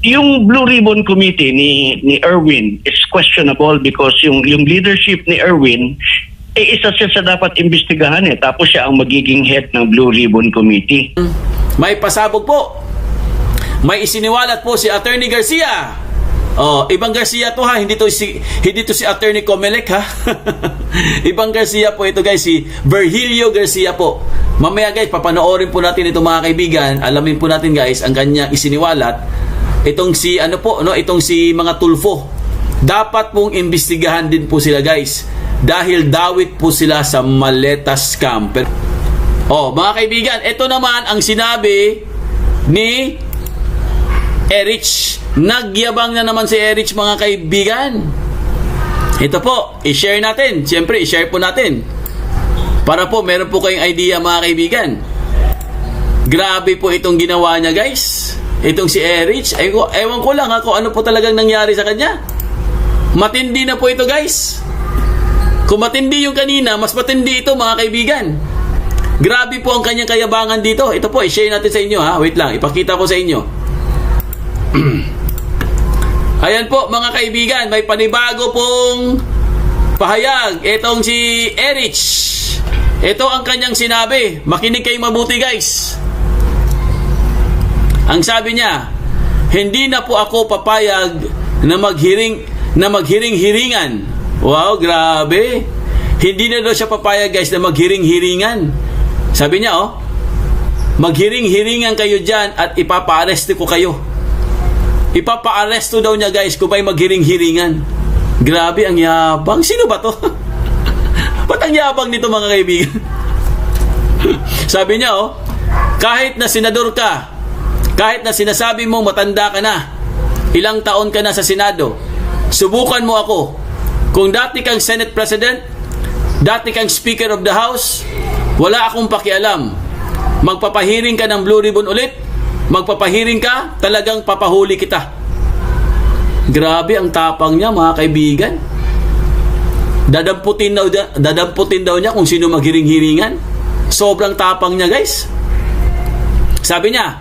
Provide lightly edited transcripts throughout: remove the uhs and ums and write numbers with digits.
yung Blue Ribbon Committee ni Erwin is questionable because yung leadership ni Erwin isa siya sa dapat imbestigahan tapos siya ang magiging head ng Blue Ribbon Committee. May pasabog po. May isiniwalat po si Attorney Garcia. Oh, ibang Garcia to ha, hindi to si Attorney Comelec ha. Ibang Garcia po ito guys, si Virgilio Garcia po. Mamaya guys, papanoorin po natin ito mga kaibigan. Alamin po natin guys ang kanyang isiniwalat. Itong si itong si mga Tulfo. Dapat pong imbestigahan din po sila guys. Dahil dawit po sila sa maleta scam. Oh, mga kaibigan, ito naman ang sinabi ni Erich. Nagyabang na naman si Erich mga kaibigan. Ito po, i-share natin. Siyempre, i-share po natin. Para po, meron po kayong idea mga kaibigan. Grabe po itong ginawa niya guys. Itong si Erich. Ewan ko lang kung ano po talagang nangyari sa kanya. Matindi na po ito guys. Kung matindi yung kanina, mas matindi ito mga kaibigan. Grabe po ang kanyang kayabangan dito. Ito po, i-share natin sa inyo ha. Wait lang, ipakita ko sa inyo. Ayan po mga kaibigan, may panibago pong pahayag itong si Erich. Ito ang kanyang sinabi. Makinig kayo mabuti guys. Ang sabi niya, hindi na po ako papayag na maghiring-hiringan. Wow, grabe. Hindi na daw siya papayag guys na maghiring-hiringan. Sabi niya maghiring-hiringan kayo dyan at ipapa-arresto ko kayo. Ipapa-arresto daw niya guys kung may maghiring-hiringan. Grabe, ang yabang. Sino ba to? Ba't ang yabang nito mga kaibigan? Sabi niya kahit na senador ka, kahit na sinasabi mong matanda ka na, ilang taon ka na sa Senado, subukan mo ako. Kung dati kang Senate President, dati kang Speaker of the House, wala akong pakialam. Magpapahiring ka ng Blue Ribbon ulit, magpapahiring ka, talagang papahuli kita. Grabe ang tapang niya mga kaibigan. Dadamputin daw niya kung sino maghiring-hiringan. Sobrang tapang niya guys. Sabi niya,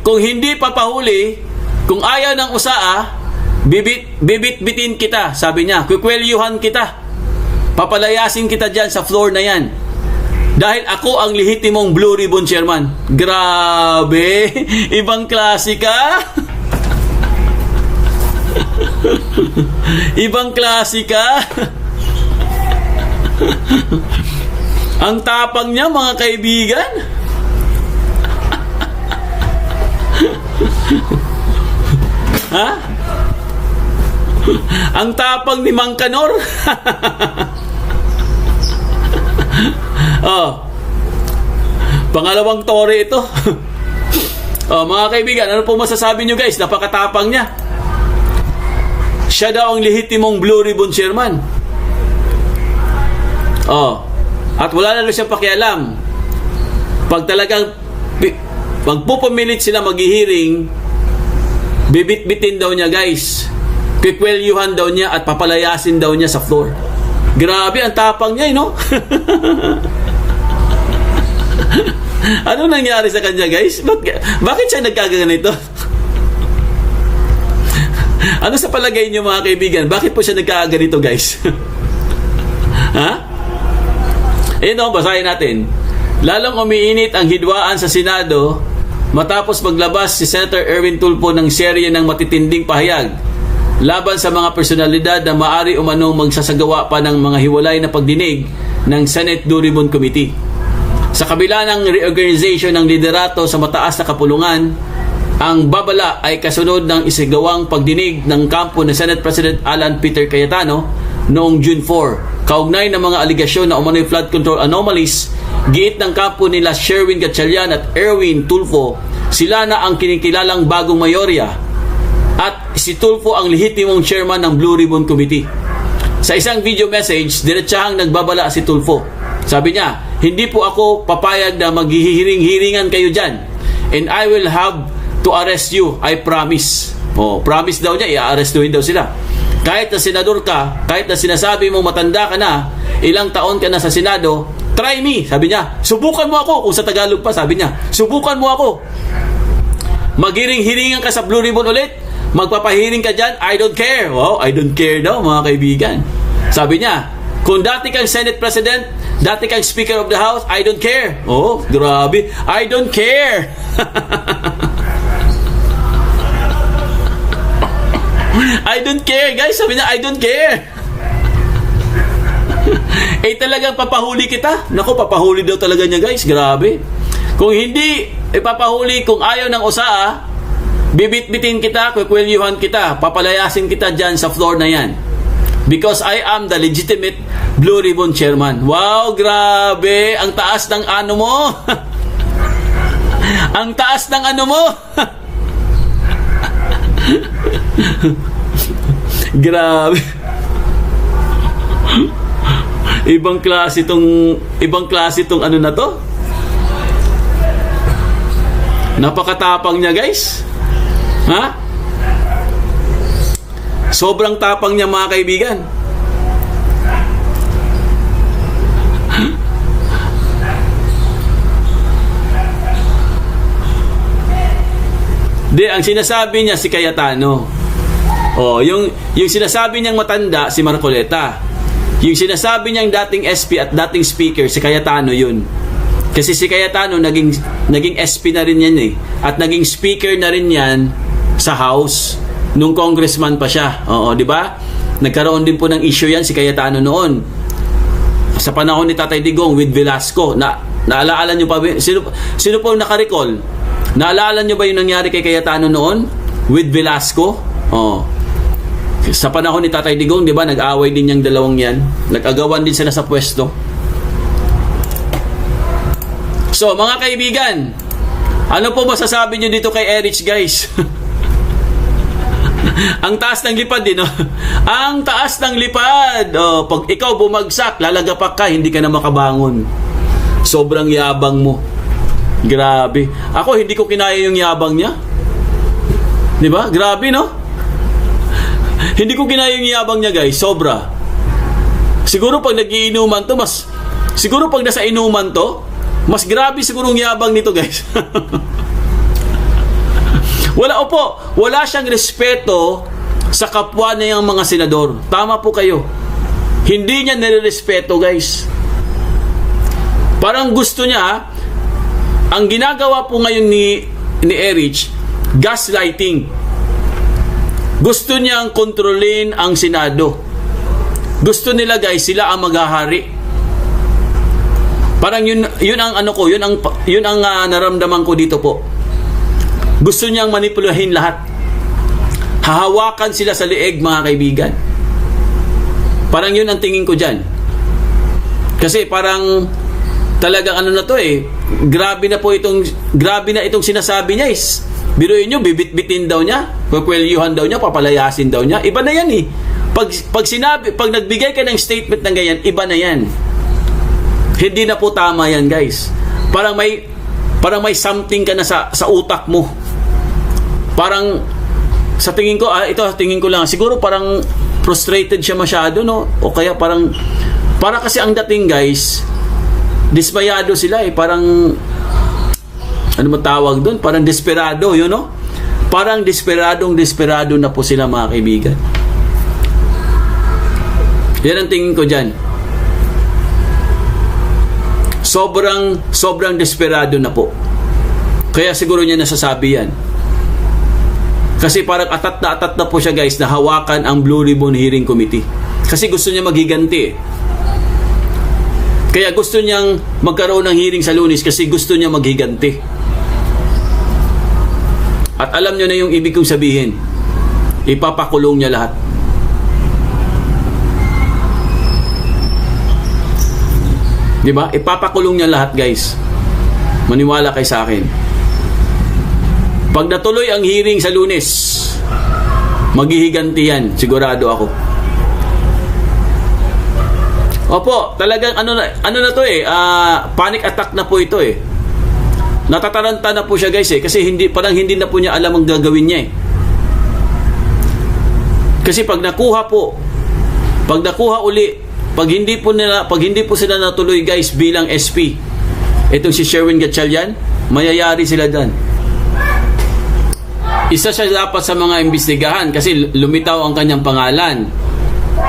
kung hindi papahuli, kung ayaw ng usaa, bibit-bitin kita. Sabi niya, kukwelyuhan kita. Papalayasin kita dyan sa floor na yan. Dahil ako ang lehitimong Blue Ribbon Chairman. Grabe! Ibang klase ka! Ibang klase ka! Ang tapang niya mga kaibigan. Ha? Ang tapang ni Mang Kanor. Pangalawang tore ito. Mga kaibigan, ano po masasabi nyo guys? Napakatapang niya. Siya daw ang lehitimong Blue Ribbon Chairman. At wala na siyang pakialam. Pag talagang magpupumilit sila maghihiring, bibit-bitin daw niya guys. Kikwelyuhan daw niya at papalayasin daw niya sa floor. Grabe ang tapang niya, no? Ano nangyari sa kanya guys? Bakit siya nagkaganito? Ano sa palagay niyo mga kaibigan? Bakit po siya nagkaganito guys? Ha? Basahin natin. Lalong umiinit ang hidwaan sa Senado matapos maglabas si Senator Erwin Tulfo ng serye ng matitinding pahayag laban sa mga personalidad na maari umanong magsasagawa pa ng mga hiwalay na pagdinig ng Senate Blue Ribbon Committee. Sa kabila ng reorganization ng liderato sa mataas na kapulungan, ang babala ay kasunod ng isigawang pagdinig ng kampo ni Senate President Alan Peter Cayetano noong June 4. Kaugnay ng mga aligasyon na umano'y flood control anomalies, giit ng kampo nila Sherwin Gatchalian at Erwin Tulfo, sila na ang kinikilalang bagong mayorya at si Tulfo ang lehitimong chairman ng Blue Ribbon Committee. Sa isang video message, diretsahang nagbabala si Tulfo. Sabi niya, hindi po ako papayag na maghihiring-hiringan kayo dyan. And I will have to arrest you, I promise. Promise daw niya, i-arrestuhin daw sila. Kahit na senador ka, kahit na sinasabi mong matanda ka na, ilang taon ka na sa Senado, try me, sabi niya. Subukan mo ako, kung sa Tagalog pa, sabi niya, subukan mo ako. Maghiring-hiringan ka sa Blue Ribbon ulit? Magpapahiring ka dyan? I don't care. Wow, I don't care daw mga kaibigan. Sabi niya, kung dati kang Senate President, dati kang Speaker of the House, I don't care. Oh, grabe. I don't care. I don't care, guys. Sabi niya, I don't care. Eh talagang papahuli kita. Naku, papahuli daw talaga niya, guys. Grabe. Kung hindi ipapahuli, kung ayaw ng usaa, bibit-bitin kita, kukwilyuhan kita, papalayasin kita dyan sa floor na yan. Because I am the legitimate Blue Ribbon Chairman. Wow, grabe. Ang taas ng ano mo. Ang taas ng ano mo. Grabe. Ibang klase tong ano na to. Napakatapang niya, guys. Ha? Sobrang tapang niya, mga kaibigan. Ang sinasabi niya si Cayetano. Oh, yung sinasabi niyang matanda si Marcoleta. Yung sinasabi niyang dating SP at dating speaker si Cayetano yun. Kasi si Cayetano naging SP na rin yan eh. At naging speaker na rin yan sa House nung congressman pa siya. Oo, di ba? Nagkaroon din po ng issue yan si Cayetano noon. Sa panahon ni Tatay Digong with Velasco. Naalaala niyo pa ba? Sino po naka-recall? Naalala niyo ba yung nangyari kay Cayetano noon with Velasco? Oo. Sa panahon ni Tatay Digong, di ba, nag-away din yung dalawang yan. Nag-agawan din sila sa pwesto. So, mga kaibigan, ano po masasabi nyo dito kay Erich, guys? Ang taas ng lipad din, no? Ang taas ng lipad. Oh, pag ikaw bumagsak, lalagapak ka, hindi ka na makabangon. Sobrang yabang mo. Grabe. Ako, hindi ko kinaya yung yabang niya. Di ba? Grabe, no? Hindi ko kinaya yung yabang niya, guys. Sobra. Siguro pag nagiinuman to, siguro pag nasa inuman to, mas grabe siguro yung yabang nito, guys. Wala siyang respeto sa kapwa niya yung mga senador. Tama po kayo. Hindi niya nire-respeto, guys. Parang gusto niya, ang ginagawa po ngayon ni Erich, gaslighting. Gusto niyang kontrolin ang Senado. Gusto nila, guys, sila ang maghahari. Parang yun ang ano ko, yun ang naramdaman ko dito po. Gusto niyang manipulahin lahat. Hahawakan sila sa leeg, mga kaibigan. Parang yun ang tingin ko diyan. Kasi parang talagang ano na to eh. Grabe na itong sinasabi niya is. Biruin nyo, bibit-bitin daw niya, pagkwelyuhan daw niya, papalayasin daw niya. Iba na yan eh. Pag nagbigay ka ng statement ng ganyan, iba na yan. Hindi na po tama yan, guys. Parang may something ka na sa utak mo. Parang sa tingin ko, tingin ko lang, siguro parang frustrated siya masyado, no? O kaya para kasi ang dating, guys, dismayado sila eh. Parang ano matawag doon? Parang desperado, yun, no? Parang desperado na po sila, mga kaibigan. Yan ang tingin ko dyan. Sobrang desperado na po. Kaya siguro niya nasasabi yan. Kasi parang atat na po siya, guys, na hawakan ang Blue Ribbon Hearing Committee. Kasi gusto niya maghiganti eh. Kaya gusto niyang magkaroon ng hearing sa Lunes kasi gusto niya maghiganti. At alam nyo na yung ibig kong sabihin. Ipapakulong niya lahat. Diba? Ipapakulong niya lahat, guys. Maniwala kayo sa akin. Pag natuloy ang hearing sa Lunes, maghihiganti yan. Sigurado ako. Opo, talagang ano na to eh. Panic attack na po ito eh. Natataranta na po siya, guys eh, kasi parang hindi na po niya alam ang gagawin niya eh. Kasi pag nakuha uli, pag hindi po sila natuloy, guys, bilang SP, itong si Sherwin Gatchalian, mayayari sila dyan. Isa siya dapat sa mga imbestigahan kasi lumitaw ang kanyang pangalan.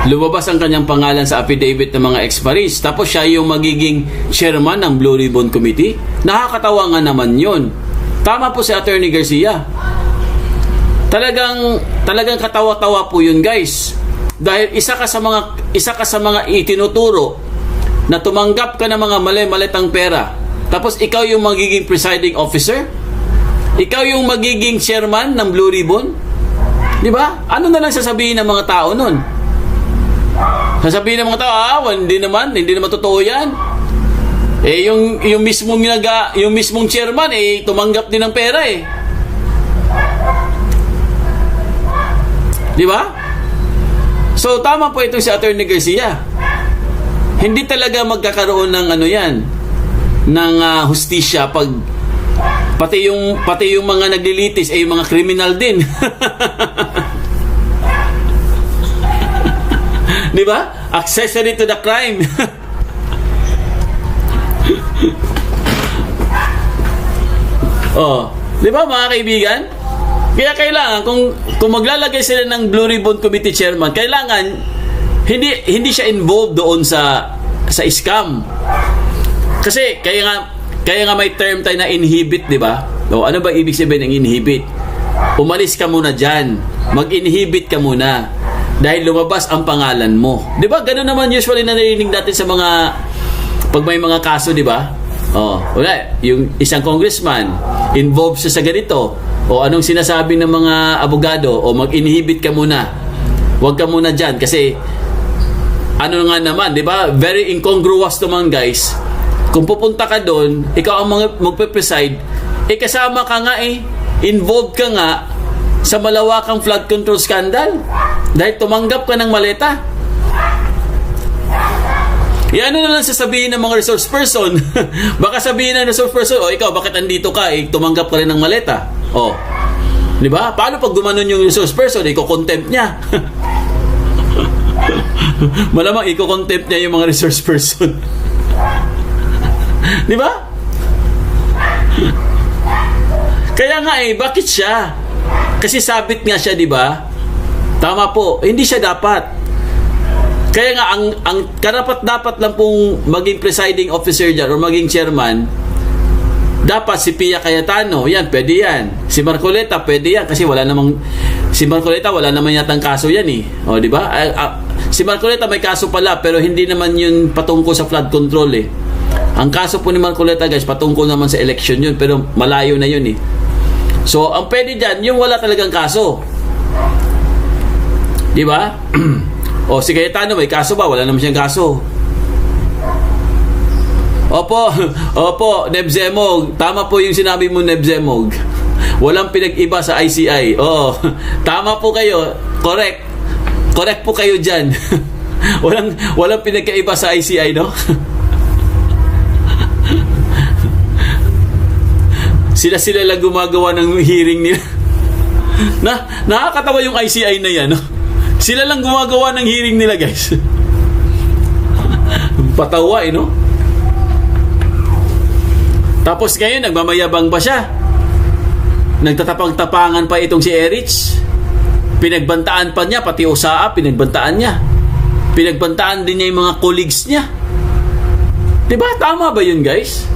Lumabas ang kanyang pangalan sa affidavit ng mga ex-paris. Tapos siya yung magiging chairman ng Blue Ribbon Committee. Nakakatawa nga naman yun. Tama po si Attorney Garcia. Talagang katawa-tawa po yun, guys. Dahil isa ka sa mga itinuturo na tumanggap ka ng mga mali-malitang pera. Tapos ikaw yung magiging presiding officer? Ikaw yung magiging chairman ng Blue Ribbon? Di ba? Ano na lang sasabihin ng mga tao nun? Sasabihin ng mga tao, hindi naman totoo yan. Eh, yung mismong chairman, tumanggap din ng pera eh. Di ba? So, tama po itong si Attorney Garcia. Hindi talaga magkakaroon ng ng hustisya pag pati yung mga naglilitis yung mga criminal din. Di ba? Accessory to the crime. Oh, di ba mga kaibigan? Kaya kailangan kung maglalagay sila ng Blue Ribbon Committee chairman, kailangan hindi siya involved doon sa scam. Kasi kaya nga may term tayo na inhibit, di ba? O ano ba ibig sabihin ng inhibit? Umalis ka muna diyan. Mag-inhibit ka muna dahil lumabas ang pangalan mo. Di ba? Ganun naman usually na narinig natin sa mga pag may mga kaso, di ba? Oh, wala. Yung isang congressman involved siya sa ganito. O anong sinasabi ng mga abogado? O mag-inhibit ka muna. Huwag ka muna dyan. Kasi ano nga naman, di ba? Very incongruous naman, guys. Kung pupunta ka doon, ikaw ang magpe-preside, kasama ka nga involved ka nga sa malawakang flood control scandal. Dahil tumanggap ka ng maleta. Ano na lang sasabihin ng mga resource person? Baka sabihin ng resource person, ikaw, bakit andito ka? Tumanggap ka rin ng maleta. Di ba? Paano pag gumanon yung resource person? Iko-contempt niya. Malamang iko-contempt niya yung mga resource person. Di ba? Kaya nga bakit siya? Kasi sabit nga siya, di ba? Tama po, hindi siya dapat. Kaya nga ang karapat-dapat lang pong maging presiding officer diyan o maging chairman, dapat si Pia Cayetano, yan, pwede yan. Si Marcoleta, pwede yan kasi si Marcoleta wala naman yatang kaso yan O, di ba? Si Marcoleta may kaso pala pero hindi naman yun patungkol sa flood control Ang kaso po ni Marcoleta, guys, patungkol naman sa election yun pero malayo na yun So, ang pwede dyan, yung wala talagang kaso. Di ba? O, si Cayetano, may kaso ba? Wala naman siyang kaso. Opo, Nebzemog. Tama po yung sinabi mo, Nebzemog. Walang pinag-iba sa ICI. Oo, tama po kayo. Correct po kayo dyan. walang pinagkaiba sa ICI, no? Sila lang gumagawa ng hearing nila. Nakakatawa yung ICI na yan, no? Sila lang gumagawa ng hearing nila, guys. Patawa, no? Tapos ngayon, nagmamayabang pa siya. Nagtatapang-tapangan pa itong si Erich. Pinagbantaan pa niya, pati USAA, pinagbantaan niya. Pinagbantaan din niya yung mga colleagues niya. Diba? Tama ba yun, guys?